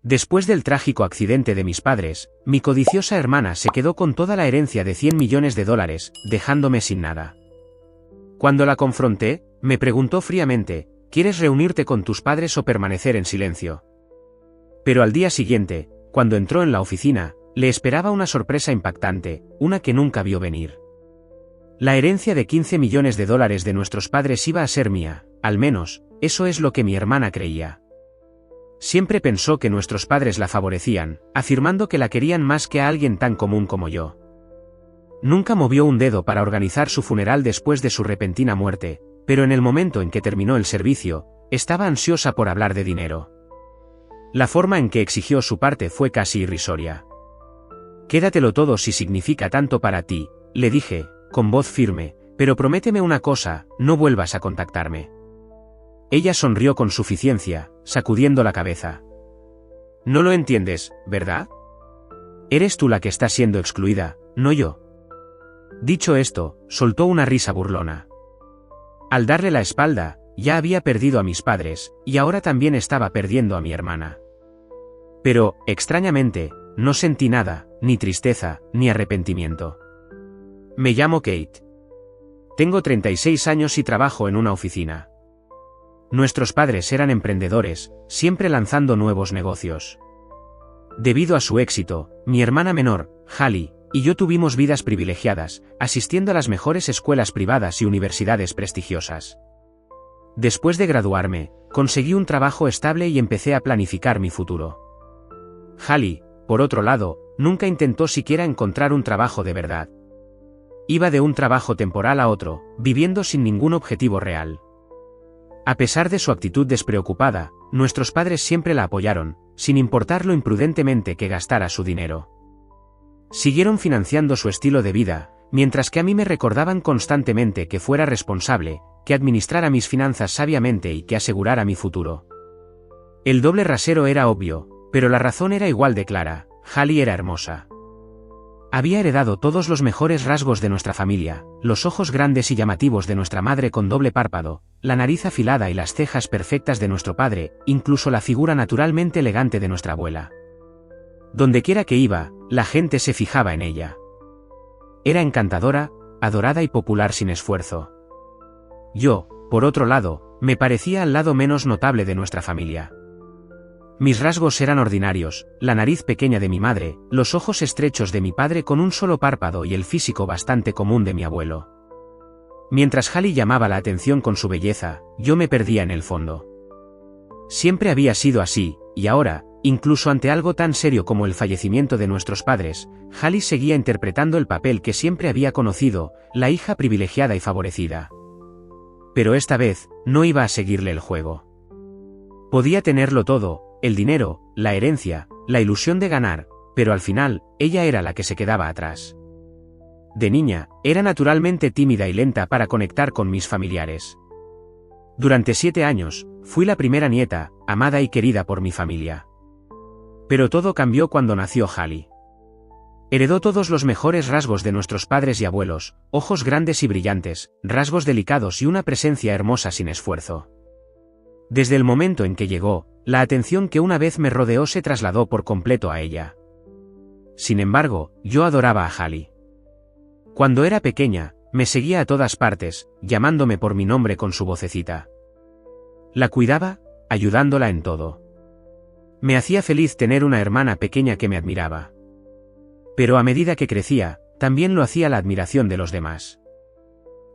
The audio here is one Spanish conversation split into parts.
Después del trágico accidente de mis padres, mi codiciosa hermana se quedó con toda la herencia de $100 millones, dejándome sin nada. Cuando la confronté, me preguntó fríamente, ¿quieres reunirte con tus padres o permanecer en silencio? Pero al día siguiente, cuando entró en la oficina, le esperaba una sorpresa impactante, una que nunca vio venir. La herencia de $15 millones de nuestros padres iba a ser mía, al menos, eso es lo que mi hermana creía. Siempre pensó que nuestros padres la favorecían, afirmando que la querían más que a alguien tan común como yo. Nunca movió un dedo para organizar su funeral después de su repentina muerte, pero en el momento en que terminó el servicio, estaba ansiosa por hablar de dinero. La forma en que exigió su parte fue casi irrisoria. «Quédatelo todo si significa tanto para ti», le dije, con voz firme, «pero prométeme una cosa, no vuelvas a contactarme». Ella sonrió con suficiencia, sacudiendo la cabeza. «No lo entiendes, ¿verdad? Eres tú la que está siendo excluida, no yo». Dicho esto, soltó una risa burlona. Al darle la espalda, ya había perdido a mis padres, y ahora también estaba perdiendo a mi hermana. Pero, extrañamente, no sentí nada, ni tristeza, ni arrepentimiento. Me llamo Kate. Tengo 36 años y trabajo en una oficina. Nuestros padres eran emprendedores, siempre lanzando nuevos negocios. Debido a su éxito, mi hermana menor, Hallie, y yo tuvimos vidas privilegiadas, asistiendo a las mejores escuelas privadas y universidades prestigiosas. Después de graduarme, conseguí un trabajo estable y empecé a planificar mi futuro. Hallie, por otro lado, nunca intentó siquiera encontrar un trabajo de verdad. Iba de un trabajo temporal a otro, viviendo sin ningún objetivo real. A pesar de su actitud despreocupada, nuestros padres siempre la apoyaron, sin importar lo imprudentemente que gastara su dinero. Siguieron financiando su estilo de vida, mientras que a mí me recordaban constantemente que fuera responsable, que administrara mis finanzas sabiamente y que asegurara mi futuro. El doble rasero era obvio, pero la razón era igual de clara: Hallie era hermosa. Había heredado todos los mejores rasgos de nuestra familia, los ojos grandes y llamativos de nuestra madre con doble párpado, la nariz afilada y las cejas perfectas de nuestro padre, incluso la figura naturalmente elegante de nuestra abuela. Dondequiera que iba, la gente se fijaba en ella. Era encantadora, adorada y popular sin esfuerzo. Yo, por otro lado, me parecía al lado menos notable de nuestra familia. Mis rasgos eran ordinarios, la nariz pequeña de mi madre, los ojos estrechos de mi padre con un solo párpado y el físico bastante común de mi abuelo. Mientras Hallie llamaba la atención con su belleza, yo me perdía en el fondo. Siempre había sido así, y ahora, incluso ante algo tan serio como el fallecimiento de nuestros padres, Hallie seguía interpretando el papel que siempre había conocido, la hija privilegiada y favorecida. Pero esta vez, no iba a seguirle el juego. Podía tenerlo todo: el dinero, la herencia, la ilusión de ganar, pero al final, ella era la que se quedaba atrás. De niña, era naturalmente tímida y lenta para conectar con mis familiares. Durante 7 años, fui la primera nieta, amada y querida por mi familia. Pero todo cambió cuando nació Hallie. Heredó todos los mejores rasgos de nuestros padres y abuelos: ojos grandes y brillantes, rasgos delicados y una presencia hermosa sin esfuerzo. Desde el momento en que llegó, la atención que una vez me rodeó se trasladó por completo a ella. Sin embargo, yo adoraba a Hallie. Cuando era pequeña, me seguía a todas partes, llamándome por mi nombre con su vocecita. La cuidaba, ayudándola en todo. Me hacía feliz tener una hermana pequeña que me admiraba. Pero a medida que crecía, también lo hacía la admiración de los demás.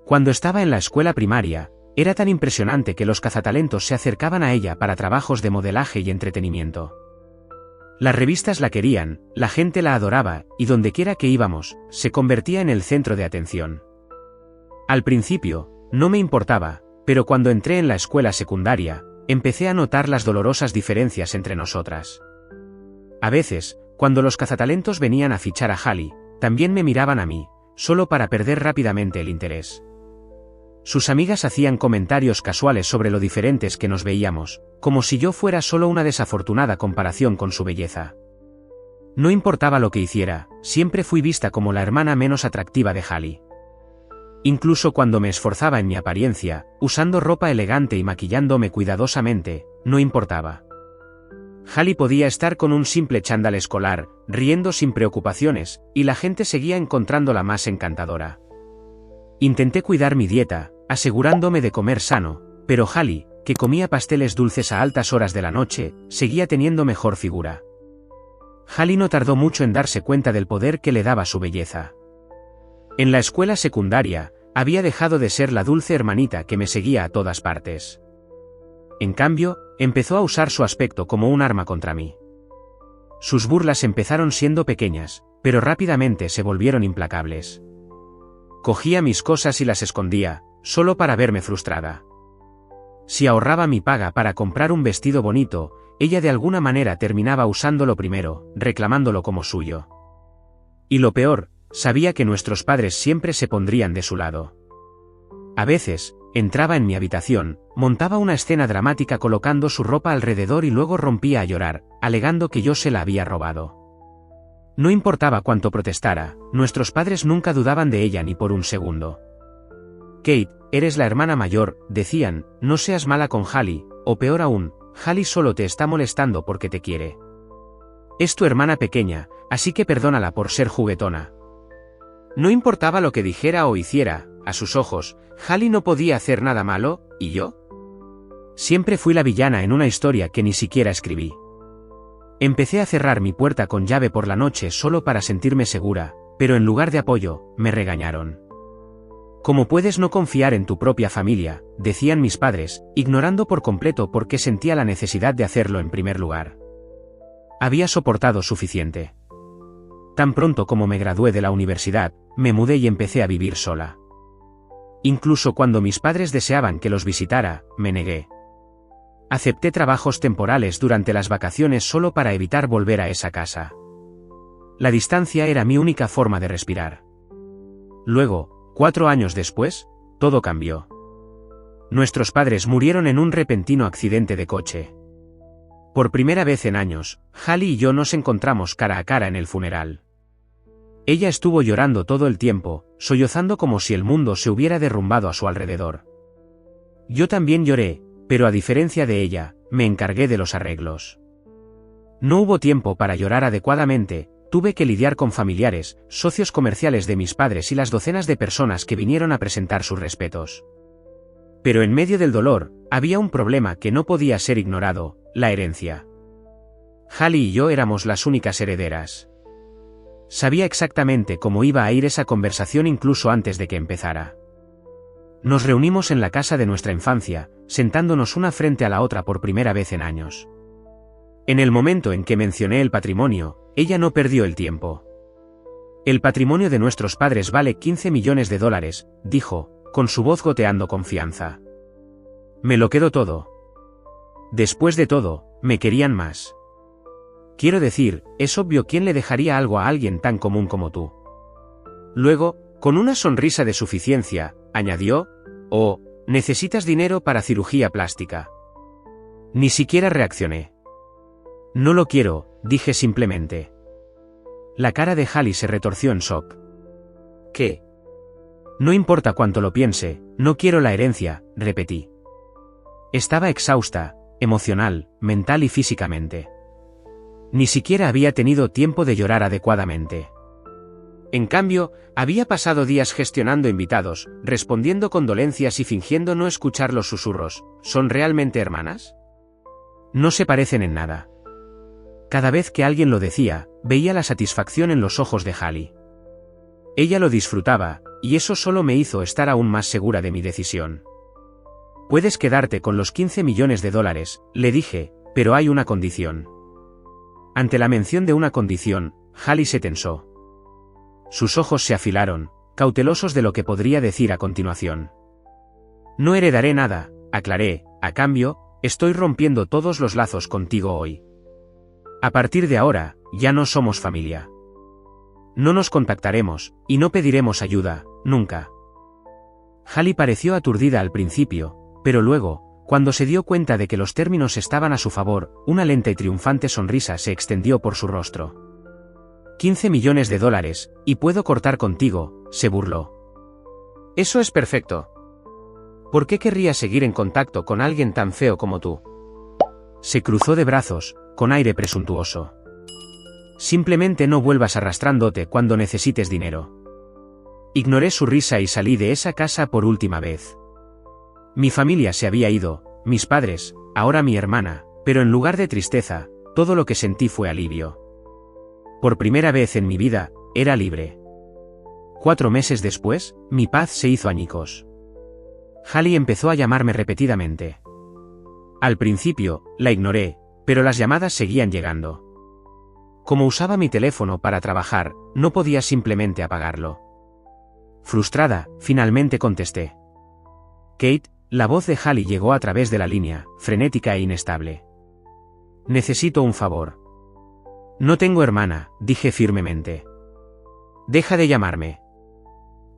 Cuando estaba en la escuela primaria, era tan impresionante que los cazatalentos se acercaban a ella para trabajos de modelaje y entretenimiento. Las revistas la querían, la gente la adoraba, y dondequiera que íbamos, se convertía en el centro de atención. Al principio, no me importaba, pero cuando entré en la escuela secundaria, empecé a notar las dolorosas diferencias entre nosotras. A veces, cuando los cazatalentos venían a fichar a Hallie, también me miraban a mí, solo para perder rápidamente el interés. Sus amigas hacían comentarios casuales sobre lo diferentes que nos veíamos, como si yo fuera solo una desafortunada comparación con su belleza. No importaba lo que hiciera, siempre fui vista como la hermana menos atractiva de Hallie. Incluso cuando me esforzaba en mi apariencia, usando ropa elegante y maquillándome cuidadosamente, no importaba. Hallie podía estar con un simple chándal escolar, riendo sin preocupaciones, y la gente seguía encontrándola más encantadora. Intenté cuidar mi dieta, asegurándome de comer sano, pero Hallie, que comía pasteles dulces a altas horas de la noche, seguía teniendo mejor figura. Hallie no tardó mucho en darse cuenta del poder que le daba su belleza. En la escuela secundaria, había dejado de ser la dulce hermanita que me seguía a todas partes. En cambio, empezó a usar su aspecto como un arma contra mí. Sus burlas empezaron siendo pequeñas, pero rápidamente se volvieron implacables. Cogía mis cosas y las escondía, solo para verme frustrada. Si ahorraba mi paga para comprar un vestido bonito, ella de alguna manera terminaba usándolo primero, reclamándolo como suyo. Y lo peor, sabía que nuestros padres siempre se pondrían de su lado. A veces, entraba en mi habitación, montaba una escena dramática colocando su ropa alrededor y luego rompía a llorar, alegando que yo se la había robado. No importaba cuánto protestara, nuestros padres nunca dudaban de ella ni por un segundo. Kate, eres la hermana mayor, decían, no seas mala con Hallie, o peor aún, Hallie solo te está molestando porque te quiere. Es tu hermana pequeña, así que perdónala por ser juguetona. No importaba lo que dijera o hiciera, a sus ojos, Hallie no podía hacer nada malo, ¿y yo? Siempre fui la villana en una historia que ni siquiera escribí. Empecé a cerrar mi puerta con llave por la noche solo para sentirme segura, pero en lugar de apoyo, me regañaron. ¿Cómo puedes no confiar en tu propia familia?, decían mis padres, ignorando por completo por qué sentía la necesidad de hacerlo en primer lugar. Había soportado suficiente. Tan pronto como me gradué de la universidad, me mudé y empecé a vivir sola. Incluso cuando mis padres deseaban que los visitara, me negué. Acepté trabajos temporales durante las vacaciones solo para evitar volver a esa casa. La distancia era mi única forma de respirar. Luego, 4 años después, todo cambió. Nuestros padres murieron en un repentino accidente de coche. Por primera vez en años, Hallie y yo nos encontramos cara a cara en el funeral. Ella estuvo llorando todo el tiempo, sollozando como si el mundo se hubiera derrumbado a su alrededor. Yo también lloré, pero a diferencia de ella, me encargué de los arreglos. No hubo tiempo para llorar adecuadamente, tuve que lidiar con familiares, socios comerciales de mis padres y las docenas de personas que vinieron a presentar sus respetos. Pero en medio del dolor, había un problema que no podía ser ignorado, la herencia. Hallie y yo éramos las únicas herederas. Sabía exactamente cómo iba a ir esa conversación incluso antes de que empezara. Nos reunimos en la casa de nuestra infancia, sentándonos una frente a la otra por primera vez en años. En el momento en que mencioné el patrimonio, ella no perdió el tiempo. El patrimonio de nuestros padres vale $15 millones, dijo, con su voz goteando confianza. Me lo quedo todo. Después de todo, me querían más. Quiero decir, es obvio quién le dejaría algo a alguien tan común como tú. Luego, con una sonrisa de suficiencia, añadió, «Oh, necesitas dinero para cirugía plástica». Ni siquiera reaccioné. No lo quiero, dije simplemente. La cara de Hallie se retorció en shock. ¿Qué? No importa cuánto lo piense, no quiero la herencia, repetí. Estaba exhausta, emocional, mental y físicamente. Ni siquiera había tenido tiempo de llorar adecuadamente. En cambio, había pasado días gestionando invitados, respondiendo condolencias y fingiendo no escuchar los susurros. ¿Son realmente hermanas? No se parecen en nada. Cada vez que alguien lo decía, veía la satisfacción en los ojos de Hallie. Ella lo disfrutaba, y eso solo me hizo estar aún más segura de mi decisión. Puedes quedarte con los $15 millones, le dije, pero hay una condición. Ante la mención de una condición, Hallie se tensó. Sus ojos se afilaron, cautelosos de lo que podría decir a continuación. No heredaré nada, aclaré, a cambio, estoy rompiendo todos los lazos contigo hoy. A partir de ahora, ya no somos familia. No nos contactaremos, y no pediremos ayuda, nunca. Hallie pareció aturdida al principio, pero luego, cuando se dio cuenta de que los términos estaban a su favor, una lenta y triunfante sonrisa se extendió por su rostro. $15 millones, y puedo cortar contigo, se burló. Eso es perfecto. ¿Por qué querría seguir en contacto con alguien tan feo como tú? Se cruzó de brazos, con aire presuntuoso. Simplemente no vuelvas arrastrándote cuando necesites dinero. Ignoré su risa y salí de esa casa por última vez. Mi familia se había ido, mis padres, ahora mi hermana, pero en lugar de tristeza, todo lo que sentí fue alivio. Por primera vez en mi vida, era libre. 4 meses después, mi paz se hizo añicos. Hallie empezó a llamarme repetidamente. Al principio, la ignoré, pero las llamadas seguían llegando. Como usaba mi teléfono para trabajar, no podía simplemente apagarlo. Frustrada, finalmente contesté. Kate, la voz de Hallie llegó a través de la línea, frenética e inestable. Necesito un favor. No tengo hermana, dije firmemente. Deja de llamarme.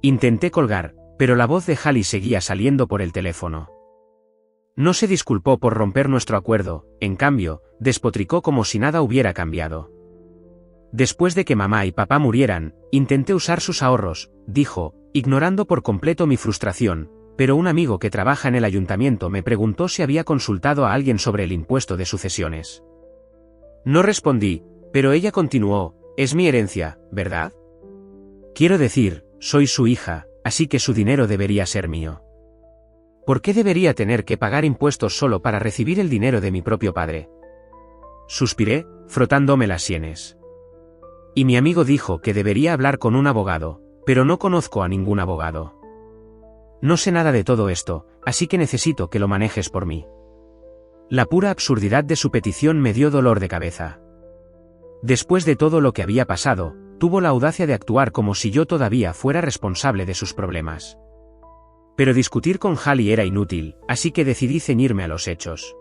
Intenté colgar, pero la voz de Hallie seguía saliendo por el teléfono. No se disculpó por romper nuestro acuerdo, en cambio, despotricó como si nada hubiera cambiado. Después de que mamá y papá murieran, intenté usar sus ahorros, dijo, ignorando por completo mi frustración, pero un amigo que trabaja en el ayuntamiento me preguntó si había consultado a alguien sobre el impuesto de sucesiones. No respondí, pero ella continuó, es mi herencia, ¿verdad? Quiero decir, soy su hija, así que su dinero debería ser mío. ¿Por qué debería tener que pagar impuestos solo para recibir el dinero de mi propio padre? Suspiré, frotándome las sienes. Y mi amigo dijo que debería hablar con un abogado, pero no conozco a ningún abogado. No sé nada de todo esto, así que necesito que lo manejes por mí. La pura absurdidad de su petición me dio dolor de cabeza. Después de todo lo que había pasado, tuvo la audacia de actuar como si yo todavía fuera responsable de sus problemas. Pero discutir con Hallie era inútil, así que decidí ceñirme a los hechos.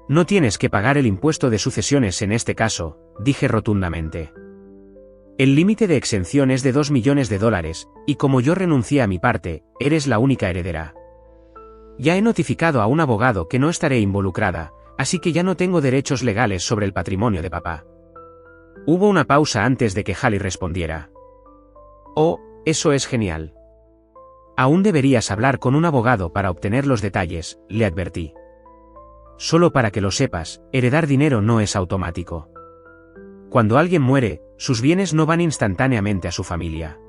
No tienes que pagar el impuesto de sucesiones en este caso, dije rotundamente. El límite de exención es de $2 millones, y como yo renuncié a mi parte, eres la única heredera. Ya he notificado a un abogado que no estaré involucrada, así que ya no tengo derechos legales sobre el patrimonio de papá. Hubo una pausa antes de que Hallie respondiera. Oh, eso es genial. Aún deberías hablar con un abogado para obtener los detalles, le advertí. Solo para que lo sepas, heredar dinero no es automático. Cuando alguien muere, sus bienes no van instantáneamente a su familia.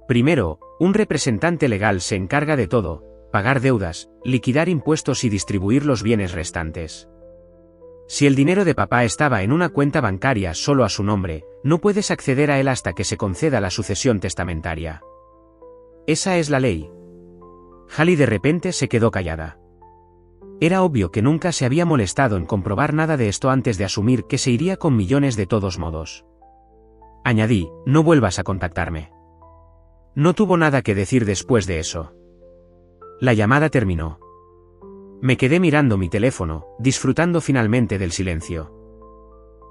Primero, un representante legal se encarga de todo, pagar deudas, liquidar impuestos y distribuir los bienes restantes. Si el dinero de papá estaba en una cuenta bancaria solo a su nombre, no puedes acceder a él hasta que se conceda la sucesión testamentaria. Esa es la ley. Hallie de repente se quedó callada. Era obvio que nunca se había molestado en comprobar nada de esto antes de asumir que se iría con millones de todos modos. Añadí, no vuelvas a contactarme. No tuvo nada que decir después de eso. La llamada terminó. Me quedé mirando mi teléfono, disfrutando finalmente del silencio.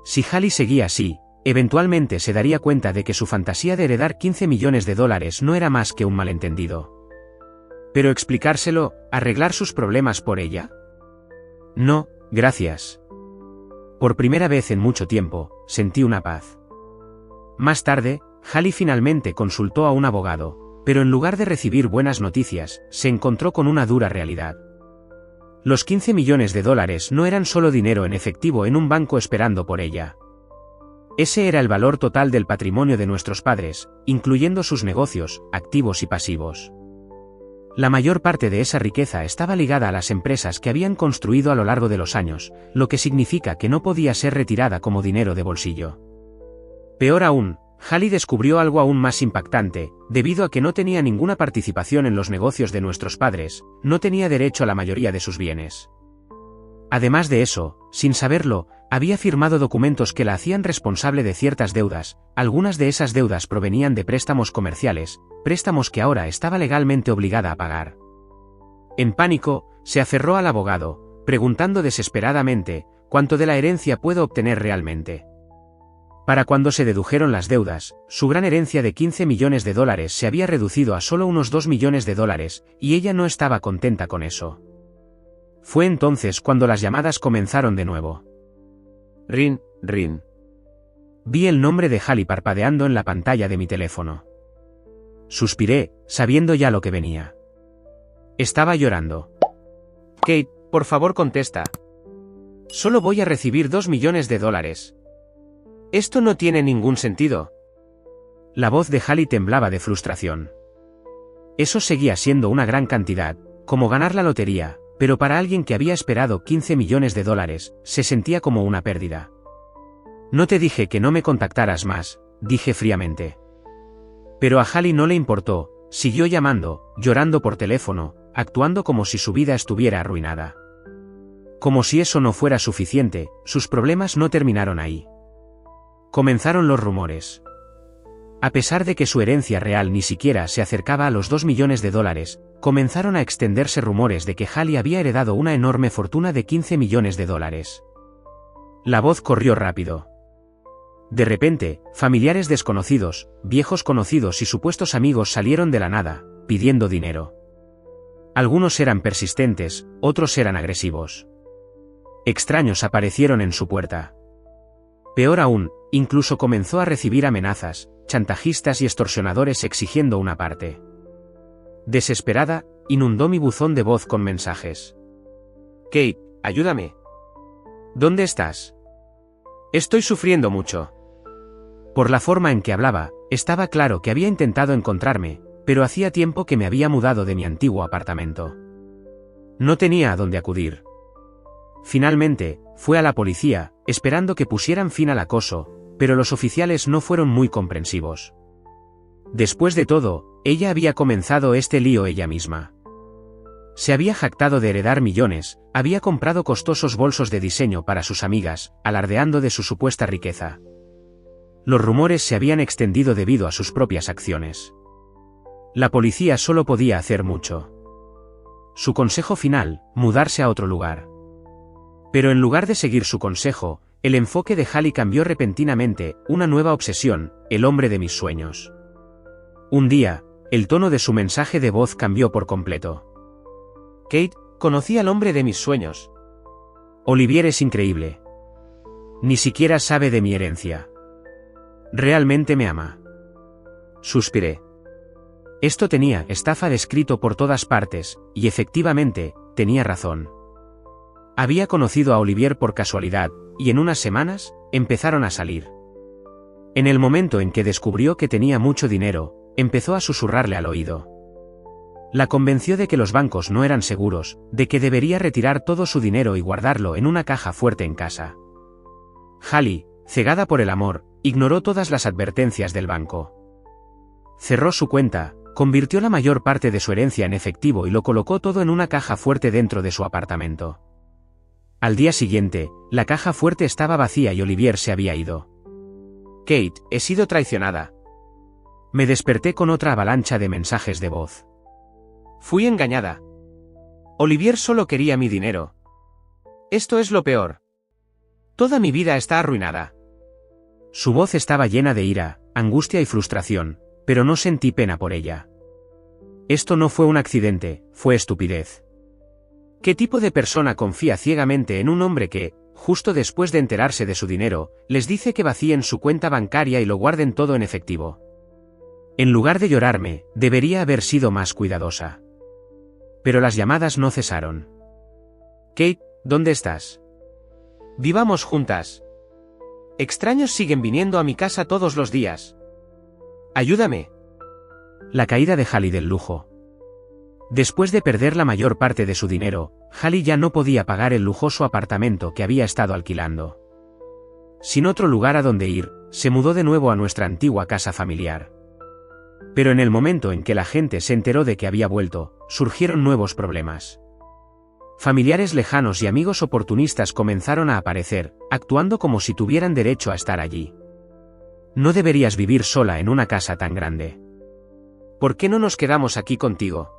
Si Hallie seguía así, eventualmente se daría cuenta de que su fantasía de heredar $15 millones no era más que un malentendido. ¿Pero explicárselo, arreglar sus problemas por ella? No, gracias. Por primera vez en mucho tiempo, sentí una paz. Más tarde, Hallie finalmente consultó a un abogado, pero en lugar de recibir buenas noticias, se encontró con una dura realidad. Los $15 millones no eran solo dinero en efectivo en un banco esperando por ella. Ese era el valor total del patrimonio de nuestros padres, incluyendo sus negocios, activos y pasivos. La mayor parte de esa riqueza estaba ligada a las empresas que habían construido a lo largo de los años, lo que significa que no podía ser retirada como dinero de bolsillo. Peor aún, Hallie descubrió algo aún más impactante, debido a que no tenía ninguna participación en los negocios de nuestros padres, no tenía derecho a la mayoría de sus bienes. Además de eso, sin saberlo, había firmado documentos que la hacían responsable de ciertas deudas, algunas de esas deudas provenían de préstamos comerciales, préstamos que ahora estaba legalmente obligada a pagar. En pánico, se aferró al abogado, preguntando desesperadamente, ¿cuánto de la herencia puedo obtener realmente? Para cuando se dedujeron las deudas, su gran herencia de $15 millones se había reducido a solo unos $2 millones, y ella no estaba contenta con eso. Fue entonces cuando las llamadas comenzaron de nuevo. Rin, Rin. Vi el nombre de Hallie parpadeando en la pantalla de mi teléfono. Suspiré, sabiendo ya lo que venía. Estaba llorando. Kate, por favor contesta. Solo voy a recibir $2 millones. Esto no tiene ningún sentido. La voz de Hallie temblaba de frustración. Eso seguía siendo una gran cantidad, como ganar la lotería, pero para alguien que había esperado $15 millones, se sentía como una pérdida. No te dije que no me contactaras más, dije fríamente. Pero a Hallie no le importó, siguió llamando, llorando por teléfono, actuando como si su vida estuviera arruinada. Como si eso no fuera suficiente, sus problemas no terminaron ahí. Comenzaron los rumores. A pesar de que su herencia real ni siquiera se acercaba a los $2 millones, comenzaron a extenderse rumores de que Hallie había heredado una enorme fortuna de $15 millones. La voz corrió rápido. De repente, familiares desconocidos, viejos conocidos y supuestos amigos salieron de la nada, pidiendo dinero. Algunos eran persistentes, otros eran agresivos. Extraños aparecieron en su puerta. Peor aún, incluso comenzó a recibir amenazas, chantajistas y extorsionadores exigiendo una parte. Desesperada, inundó mi buzón de voz con mensajes. Kate, ayúdame. ¿Dónde estás? Estoy sufriendo mucho. Por la forma en que hablaba, estaba claro que había intentado encontrarme, pero hacía tiempo que me había mudado de mi antiguo apartamento. No tenía a dónde acudir. Finalmente, fue a la policía, esperando que pusieran fin al acoso, pero los oficiales no fueron muy comprensivos. Después de todo, ella había comenzado este lío ella misma. Se había jactado de heredar millones, había comprado costosos bolsos de diseño para sus amigas, alardeando de su supuesta riqueza. Los rumores se habían extendido debido a sus propias acciones. La policía solo podía hacer mucho. Su consejo final, mudarse a otro lugar. Pero en lugar de seguir su consejo, el enfoque de Hallie cambió repentinamente, una nueva obsesión, el hombre de mis sueños. Un día, el tono de su mensaje de voz cambió por completo. Kate, conocí al hombre de mis sueños. Olivier es increíble. Ni siquiera sabe de mi herencia. Realmente me ama. Suspiré. Esto tenía estafa descrito por todas partes, y efectivamente, tenía razón. Había conocido a Olivier por casualidad, y en unas semanas, empezaron a salir. En el momento en que descubrió que tenía mucho dinero, empezó a susurrarle al oído. La convenció de que los bancos no eran seguros, de que debería retirar todo su dinero y guardarlo en una caja fuerte en casa. Hallie, cegada por el amor, ignoró todas las advertencias del banco. Cerró su cuenta, convirtió la mayor parte de su herencia en efectivo y lo colocó todo en una caja fuerte dentro de su apartamento. Al día siguiente, la caja fuerte estaba vacía y Olivier se había ido. Kate, he sido traicionada. Me desperté con otra avalancha de mensajes de voz. Fui engañada. Olivier solo quería mi dinero. Esto es lo peor. Toda mi vida está arruinada. Su voz estaba llena de ira, angustia y frustración, pero no sentí pena por ella. Esto no fue un accidente, fue estupidez. ¿Qué tipo de persona confía ciegamente en un hombre que, justo después de enterarse de su dinero, les dice que vacíen su cuenta bancaria y lo guarden todo en efectivo? En lugar de llorarme, debería haber sido más cuidadosa. Pero las llamadas no cesaron. Kate, ¿dónde estás? Vivamos juntas. Extraños siguen viniendo a mi casa todos los días. Ayúdame. La caída de Hallie del lujo. Después de perder la mayor parte de su dinero, Hallie ya no podía pagar el lujoso apartamento que había estado alquilando. Sin otro lugar a donde ir, se mudó de nuevo a nuestra antigua casa familiar. Pero en el momento en que la gente se enteró de que había vuelto, surgieron nuevos problemas. Familiares lejanos y amigos oportunistas comenzaron a aparecer, actuando como si tuvieran derecho a estar allí. No deberías vivir sola en una casa tan grande. ¿Por qué no nos quedamos aquí contigo?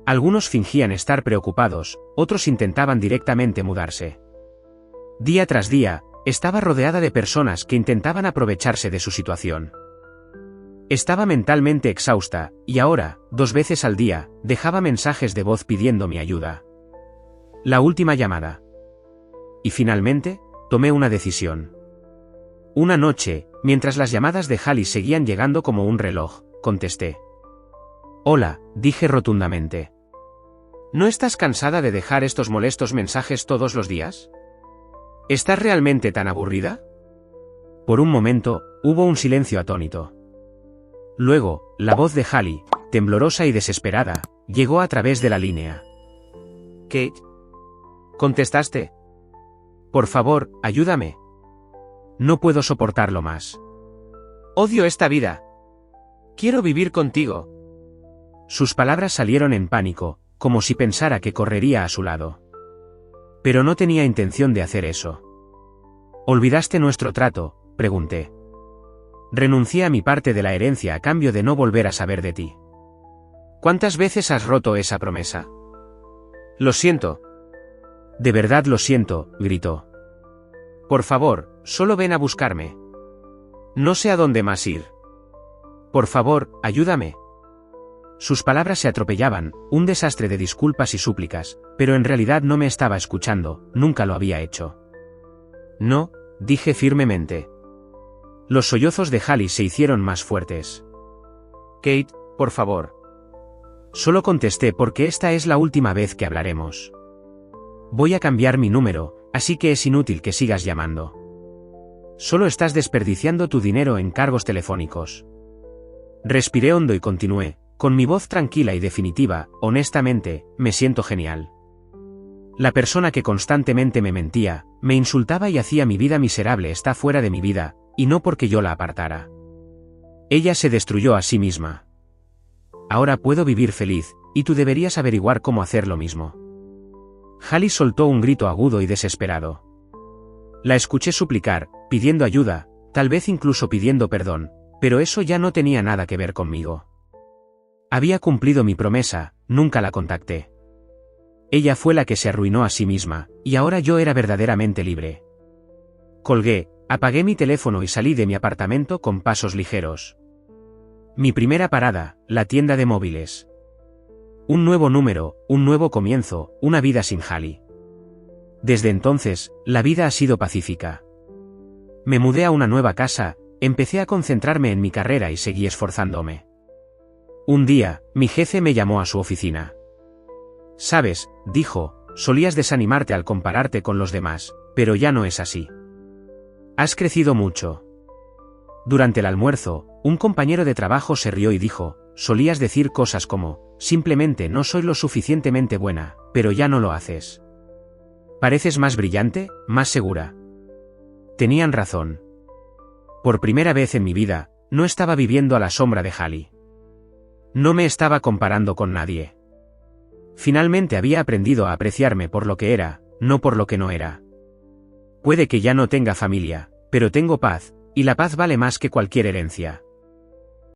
Algunos fingían estar preocupados, otros intentaban directamente mudarse. Día tras día, estaba rodeada de personas que intentaban aprovecharse de su situación. Estaba mentalmente exhausta, y ahora, 2 veces al día, dejaba mensajes de voz pidiendo mi ayuda. La última llamada. Y finalmente, tomé una decisión. Una noche, mientras las llamadas de Hallie seguían llegando como un reloj, contesté. Hola, dije rotundamente. ¿No estás cansada de dejar estos molestos mensajes todos los días? ¿Estás realmente tan aburrida? Por un momento, hubo un silencio atónito. Luego, la voz de Hallie, temblorosa y desesperada, llegó a través de la línea. «Kate», contestaste. «Por favor, ayúdame. No puedo soportarlo más. Odio esta vida. Quiero vivir contigo». Sus palabras salieron en pánico, como si pensara que correría a su lado. Pero no tenía intención de hacer eso. «¿Olvidaste nuestro trato?», pregunté. «Renuncié a mi parte de la herencia a cambio de no volver a saber de ti. ¿Cuántas veces has roto esa promesa?». «Lo siento». «De verdad lo siento», gritó. «Por favor, solo ven a buscarme. No sé a dónde más ir. Por favor, ayúdame». Sus palabras se atropellaban, un desastre de disculpas y súplicas, pero en realidad no me estaba escuchando, nunca lo había hecho. «No», dije firmemente. Los sollozos de Hallie se hicieron más fuertes. «Kate, por favor». Solo contesté porque esta es la última vez que hablaremos. Voy a cambiar mi número, así que es inútil que sigas llamando. Solo estás desperdiciando tu dinero en cargos telefónicos. Respiré hondo y continué, con mi voz tranquila y definitiva, honestamente, me siento genial. La persona que constantemente me mentía, me insultaba y hacía mi vida miserable está fuera de mi vida, y no porque yo la apartara. Ella se destruyó a sí misma. Ahora puedo vivir feliz, y tú deberías averiguar cómo hacer lo mismo. Hallie soltó un grito agudo y desesperado. La escuché suplicar, pidiendo ayuda, tal vez incluso pidiendo perdón, pero eso ya no tenía nada que ver conmigo. Había cumplido mi promesa, nunca la contacté. Ella fue la que se arruinó a sí misma, y ahora yo era verdaderamente libre. Colgué, apagué mi teléfono y salí de mi apartamento con pasos ligeros. Mi primera parada, la tienda de móviles. Un nuevo número, un nuevo comienzo, una vida sin Hallie. Desde entonces, la vida ha sido pacífica. Me mudé a una nueva casa, empecé a concentrarme en mi carrera y seguí esforzándome. Un día, mi jefe me llamó a su oficina. «Sabes», dijo, «solías desanimarte al compararte con los demás, pero ya no es así. Has crecido mucho». Durante el almuerzo, un compañero de trabajo se rió y dijo, «Solías decir cosas como, simplemente no soy lo suficientemente buena, pero ya no lo haces. Pareces más brillante, más segura». Tenían razón. Por primera vez en mi vida, no estaba viviendo a la sombra de Hallie. No me estaba comparando con nadie. Finalmente había aprendido a apreciarme por lo que era, no por lo que no era. Puede que ya no tenga familia, pero tengo paz, y la paz vale más que cualquier herencia.